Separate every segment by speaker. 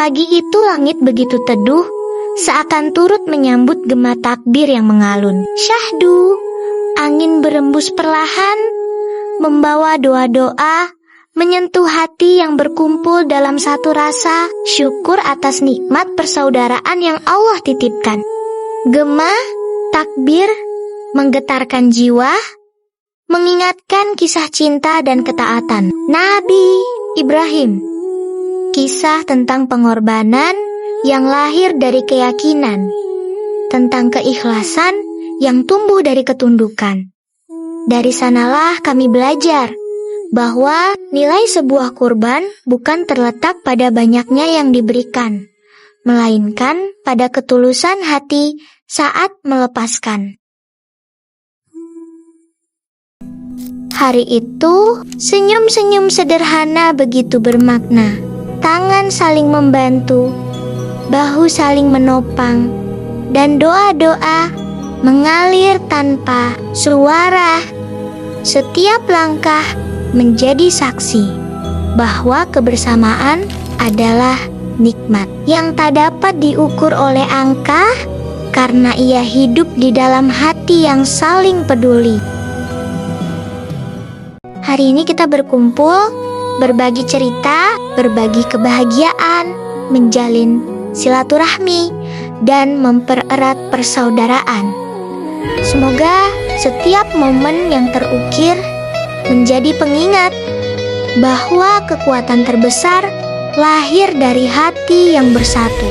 Speaker 1: Pagi itu langit begitu teduh, seakan turut menyambut gema takbir yang mengalun. Syahdu, angin berembus perlahan, membawa doa-doa, menyentuh hati yang berkumpul dalam satu rasa syukur atas nikmat persaudaraan yang Allah titipkan. Gema, takbir, menggetarkan jiwa, mengingatkan kisah cinta dan ketaatan Nabi Ibrahim. Kisah tentang pengorbanan yang lahir dari keyakinan, tentang keikhlasan yang tumbuh dari ketundukan. Dari sanalah kami belajar bahwa nilai sebuah kurban bukan terletak pada banyaknya yang diberikan, melainkan pada ketulusan hati saat melepaskan. Hari itu, senyum-senyum sederhana begitu bermakna. Tangan saling membantu, bahu saling menopang, dan doa-doa mengalir tanpa suara. Setiap langkah menjadi saksi bahwa kebersamaan adalah nikmat yang tak dapat diukur oleh angka, karena ia hidup di dalam hati yang saling peduli. Hari ini kita berkumpul, berbagi cerita, berbagi kebahagiaan, menjalin silaturahmi, dan mempererat persaudaraan. Semoga setiap momen yang terukir menjadi pengingat bahwa kekuatan terbesar lahir dari hati yang bersatu.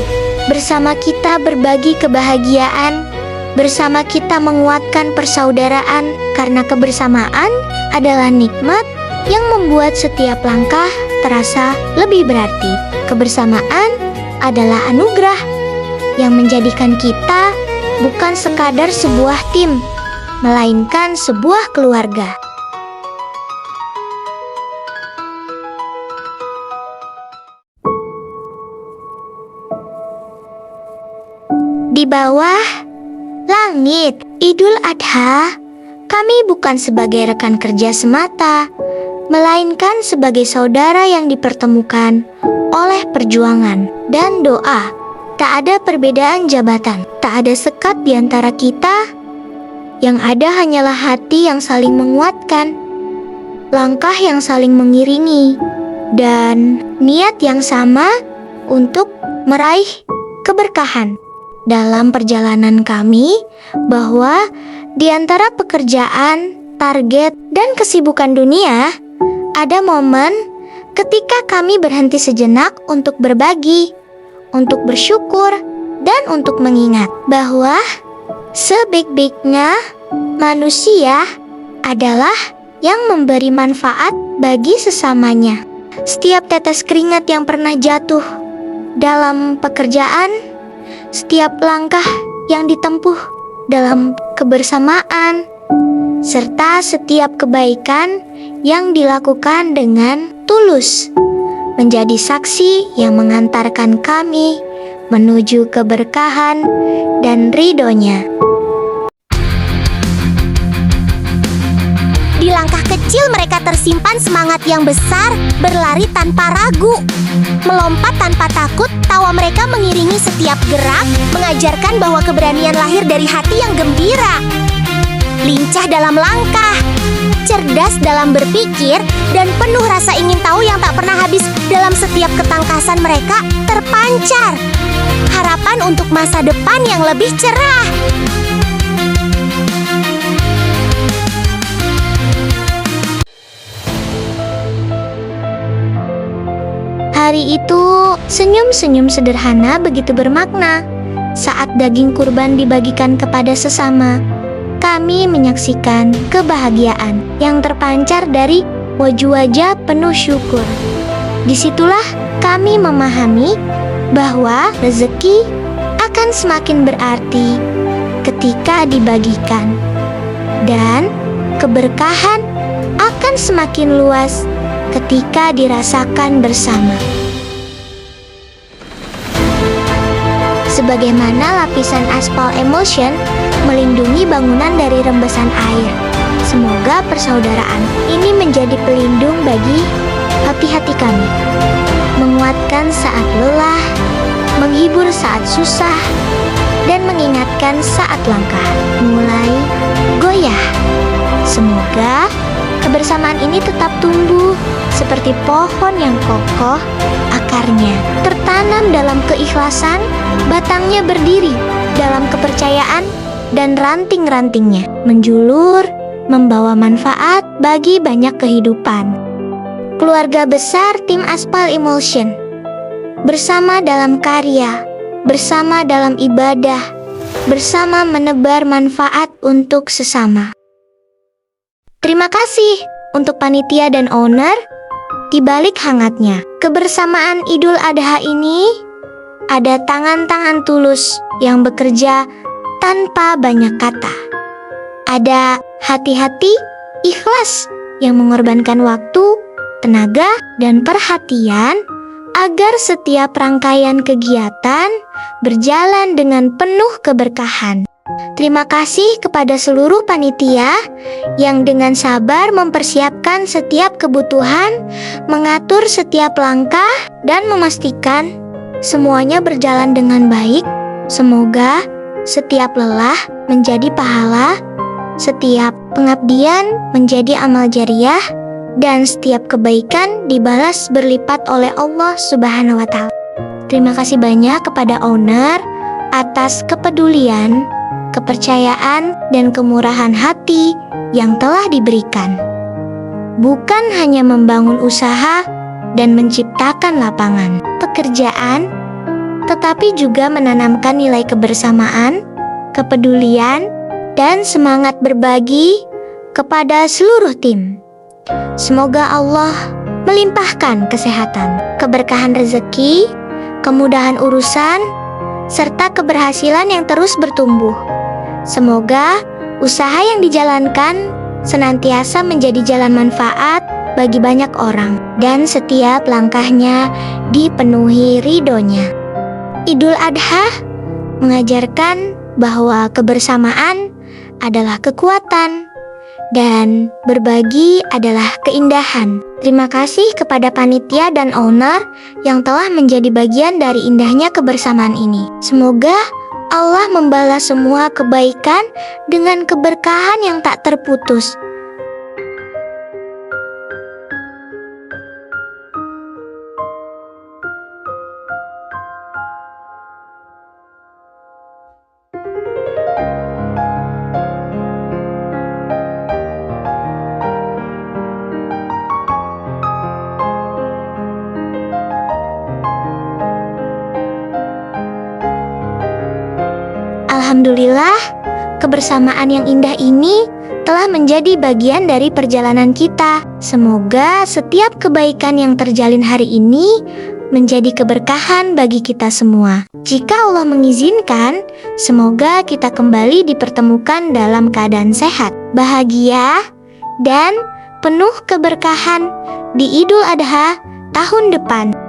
Speaker 1: Bersama kita berbagi kebahagiaan, bersama kita menguatkan persaudaraan, karena kebersamaan adalah nikmat yang membuat setiap langkah terasa lebih berarti. Kebersamaan adalah anugerah yang menjadikan kita bukan sekadar sebuah tim, melainkan sebuah keluarga. Di bawah langit Idul Adha, kami bukan sebagai rekan kerja semata, melainkan sebagai saudara yang dipertemukan oleh perjuangan dan doa. Tak ada perbedaan jabatan, tak ada sekat di antara kita. Yang ada hanyalah hati yang saling menguatkan, langkah yang saling mengiringi, dan niat yang sama untuk meraih keberkahan. Dalam perjalanan kami, bahwa di antara pekerjaan, target, dan kesibukan dunia, ada momen ketika kami berhenti sejenak untuk berbagi, untuk bersyukur, dan untuk mengingat bahwa sebaik-baiknya manusia adalah yang memberi manfaat bagi sesamanya. Setiap tetes keringat yang pernah jatuh dalam pekerjaan, setiap langkah yang ditempuh dalam kebersamaan, serta setiap kebaikan yang dilakukan dengan tulus, menjadi saksi yang mengantarkan kami menuju keberkahan dan ridhonya.
Speaker 2: Di langkah kecil mereka tersimpan semangat yang besar, berlari tanpa ragu, melompat tanpa takut. Tawa mereka mengiringi setiap gerak, mengajarkan bahwa keberanian lahir dari hati yang gembira. Lincah dalam langkah, cerdas dalam berpikir, dan penuh rasa ingin tahu yang tak pernah habis. Dalam setiap ketangkasan mereka terpancar harapan untuk masa depan yang lebih cerah.
Speaker 1: Hari itu, senyum-senyum sederhana begitu bermakna. Saat daging kurban dibagikan kepada sesama, kami menyaksikan kebahagiaan yang terpancar dari wajah-wajah penuh syukur. Disitulah kami memahami bahwa rezeki akan semakin berarti ketika dibagikan, dan keberkahan akan semakin luas ketika dirasakan bersama. Sebagaimana lapisan aspal emulsion melindungi bangunan dari rembesan air, semoga persaudaraan ini menjadi pelindung bagi hati-hati kami, menguatkan saat lelah, menghibur saat susah, dan mengingatkan saat langkah mulai goyah. Semoga kebersamaan ini tetap tumbuh seperti pohon yang kokoh, akarnya tertanam dalam keikhlasan, batangnya berdiri dalam kepercayaan, dan ranting-rantingnya menjulur, membawa manfaat bagi banyak kehidupan. Keluarga besar tim Aspal Emulsion, bersama dalam karya, bersama dalam ibadah, bersama menebar manfaat untuk sesama. Terima kasih untuk panitia dan owner. Di balik hangatnya kebersamaan Idul Adha ini, ada tangan-tangan tulus yang bekerja tanpa banyak kata. Ada hati-hati ikhlas yang mengorbankan waktu, tenaga, dan perhatian agar setiap rangkaian kegiatan berjalan dengan penuh keberkahan. Terima kasih kepada seluruh panitia yang dengan sabar mempersiapkan setiap kebutuhan, mengatur setiap langkah, dan memastikan semuanya berjalan dengan baik. Semoga setiap lelah menjadi pahala, setiap pengabdian menjadi amal jariah, dan setiap kebaikan dibalas berlipat oleh Allah Subhanahu wa Ta'ala. Terima kasih banyak kepada owner atas kepedulian, kepercayaan, dan kemurahan hati yang telah diberikan. Bukan hanya membangun usaha dan menciptakan lapangan pekerjaan, tetapi juga menanamkan nilai kebersamaan, kepedulian, dan semangat berbagi kepada seluruh tim. Semoga Allah melimpahkan kesehatan, keberkahan rezeki, kemudahan urusan, serta keberhasilan yang terus bertumbuh. Semoga usaha yang dijalankan senantiasa menjadi jalan manfaat bagi banyak orang, dan setiap langkahnya dipenuhi ridhonya. Idul Adha mengajarkan bahwa kebersamaan adalah kekuatan dan berbagi adalah keindahan. Terima kasih kepada panitia dan owner yang telah menjadi bagian dari indahnya kebersamaan ini. Semoga Allah membalas semua kebaikan dengan keberkahan yang tak terputus. Alhamdulillah, kebersamaan yang indah ini telah menjadi bagian dari perjalanan kita. Semoga setiap kebaikan yang terjalin hari ini menjadi keberkahan bagi kita semua. Jika Allah mengizinkan, semoga kita kembali dipertemukan dalam keadaan sehat, bahagia, dan penuh keberkahan di Idul Adha tahun depan.